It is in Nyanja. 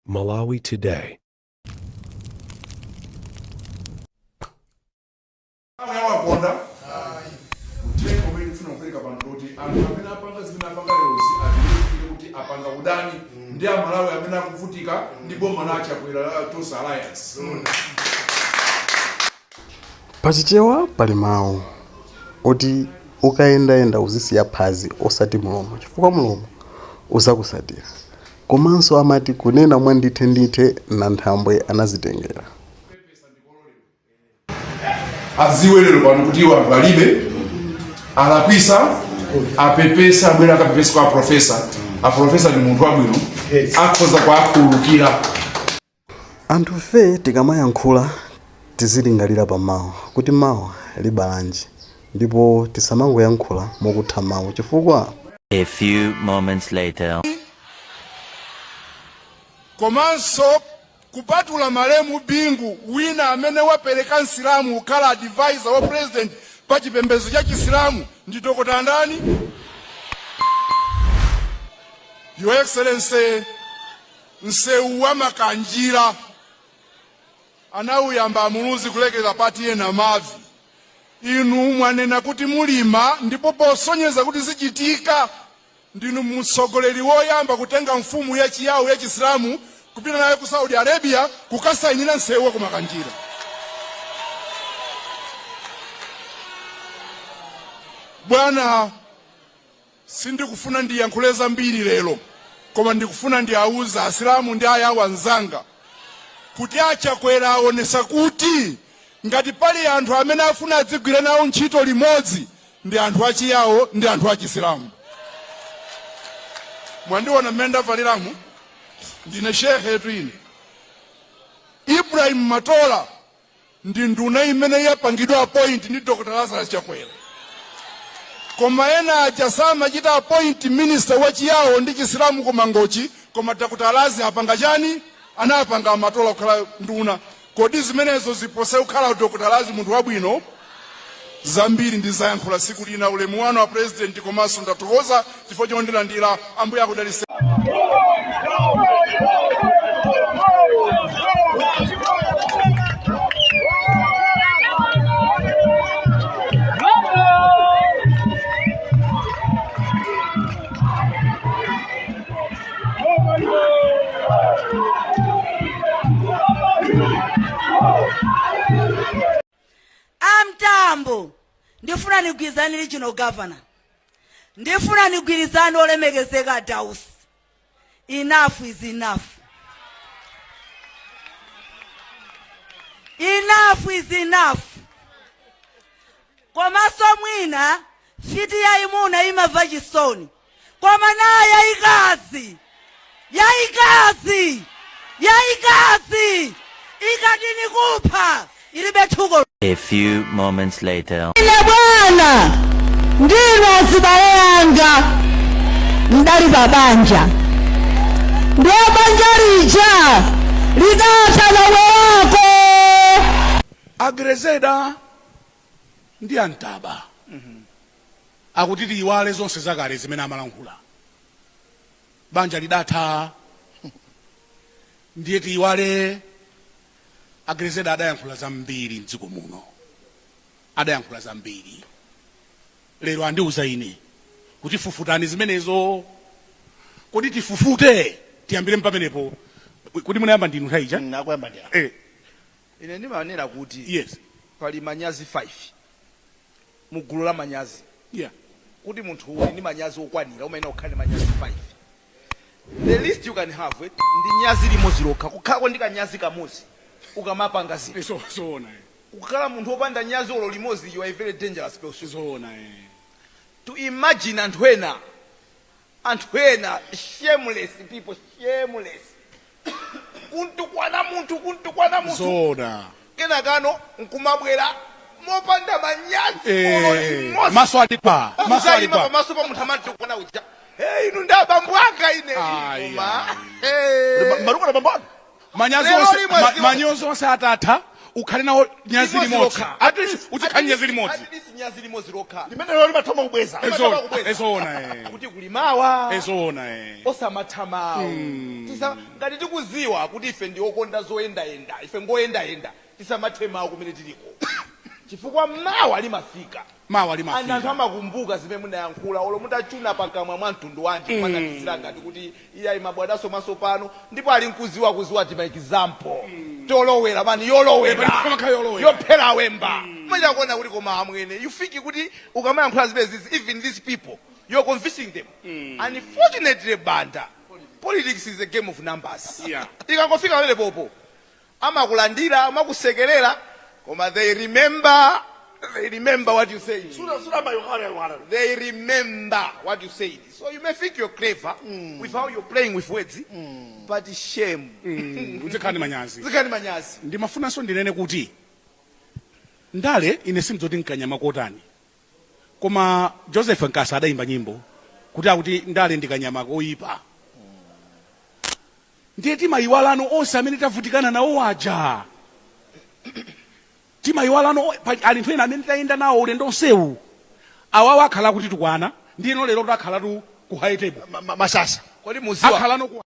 Malawi Today. Pachichewa pali mawu oti ukayenda uzisiya phazi osati mulomo chifukwa mulomo uzakusatira. Komanso amati kunena mwandithe na nthambwe anazitengera. Aziwelero pano kuti wantu alibe alakwisa apepesa mwera akapepesa kwa profesa ni muntu wabwino akhoza kwa akhululukira. Anthu fe tikamayankhula tizilingalira pa mawu kuti mawu libalanji ndipo tisamangoyankhula mokutha mawu chifukwa. A few moments later. Komanso kupatula malemu bingu wina amene wapereka nsilamu ukhala advisor wa president pa chipembedzo cha chisilamu ndi Dr. ndani? Your Excellency Nsewu wa Makanjira anauyamba amuluzi kulekeza pati yena mavi. Inu mwanena kuti mulima ndipo posonyeza kuti zichitika ndinu mtsogoleri woyamba kutenga mfumu ya chiyawu ya chisilamu kupita naye ku Saudi Arabia kukasainira Nsewu wa Makanjira. Bwana, sindikufuna ndiyankhuleza mbiri lero, koma ndikufuna ndiauza asilamu ndi ayawu anzanga kuti achakwera aonesa kuti ngati pali anthu amene afuna adzigwira nawo ntchito limodzi ndi anthu achiyawo ndi anthu achisilamu. Mwandiona mmene ndavaliramu ndine shekhe etu ine. Ibrahim Matola ndi nduna imene yapangidwa appoint ndi Dr. Lazarus Chakwera. Koma ena aja samachita appoint minister wa chiyawo ndi chisilamu ku Mangochi, koma Dr. Lazarus apanga chani? Anapanga Matola kukhala nduna. Kodi zimenezo zipose kukhala Dr. Lazarus munthu wabwino? Zambiri ndizayankhula siku lina ulemu wanu wa president komanso ndathokoza chifukwa chondilandira. Ambuye akudalitse. Amtambo ndifuna nigwirizane regional governor, ndifuna nigwirizane olemekezeka Dausi. Enough is enough. Enough is enough. Komanso mwina fiti ya imuna imava chisoni koma naye yaikazi ikati nikupha ilibe thuko. A few moments later. Ine bwana ndino azibale yanga ndali babanja ndiye banja lija lidata nawe wako. Grezelder ndi Antaba akutiti iwale zonse zakale zimene amalankhula. Banja lidata ndiye tiwale. Grezelder adayankhula zambiri mdziko muno, adayankhula zambiri. Lero andiuza ine kuti fufutani zimenezo. Kodi tifufute tiyambire mpamenepo kuti munayamba ndinu nthawi ija? Nakuyamba ndira. Ine ndimanena kuti yes, pali manyazi 5 mugulu la manyazi. Yeah. Kuti munthu uli ndi manyazi okwanira umayenera kukhala ndi manyazi 5. The least you can have it ndi nyazi limodzi lokha. Kukhako ndi kanyazi kamodzi ukamapanga zinthu. Zoona. Kukhala munthu opanda nyazi olo limodzi, you are a very dangerous person. Zoona. To imagine anthu ena shameless people, shameless. Kuntukwana munthu. Zoona. Kena kano nkumabwera mopanda manyazi. Maso alipa. Maso pa munthu amati kwana uja. Inu ndabambwanga ine. Maruko na bambwanga. Manyozo onse atatha ukhale nawo nyazi Limodzi limodzi lokha. at least uzikhale nyazi limodzi At least nyazi limodzi lokha. limene lero limathoma kubweza ezona Kuti kulimawa. ezona Osamathamao. Ngati tikuziwa kuti ife ndi okonda zoyendayenda, ife ngoyendayenda, tisamathemawo kumene tiliko. Chifukwa mawa limafika. Anthu amakumbuka zimene munayankhula olo mutachuna pakamwa mwa mtundu wanji kumanganizira ngati kuti iya mabwadaso maso pano ndipo ali kuziwa tima example. Tolowera mani yolowera. Yophera wemba. Mwenja kuona kuti koma amwene you fiki kuti ukamayankhula zimene even these people you're convincing them. Unfortunately banda politics is a game of numbers. Ikangofika pale popo amakulandira amakusekerera koma they remember what you say. They remember what you said. So you may think you're clever with how you're playing with words, but shame. uzikhale manyazi Zikani manyazi. ndimafunanso ndinene kuti ndale ine simdzoti nkanyama kotani koma Joseph Nkasa adayimba nyimbo kuti akuti ndale ndikanyama koyipa ndiye timayiwalano onse amene tavutikana nawo aja timayiwalano ali nthu ena amene tayenda nawo ulendo onsewu awawo akhala kuti tukwana ndino lero takhala tu ku high table masasa Kodi muziwa. akhala no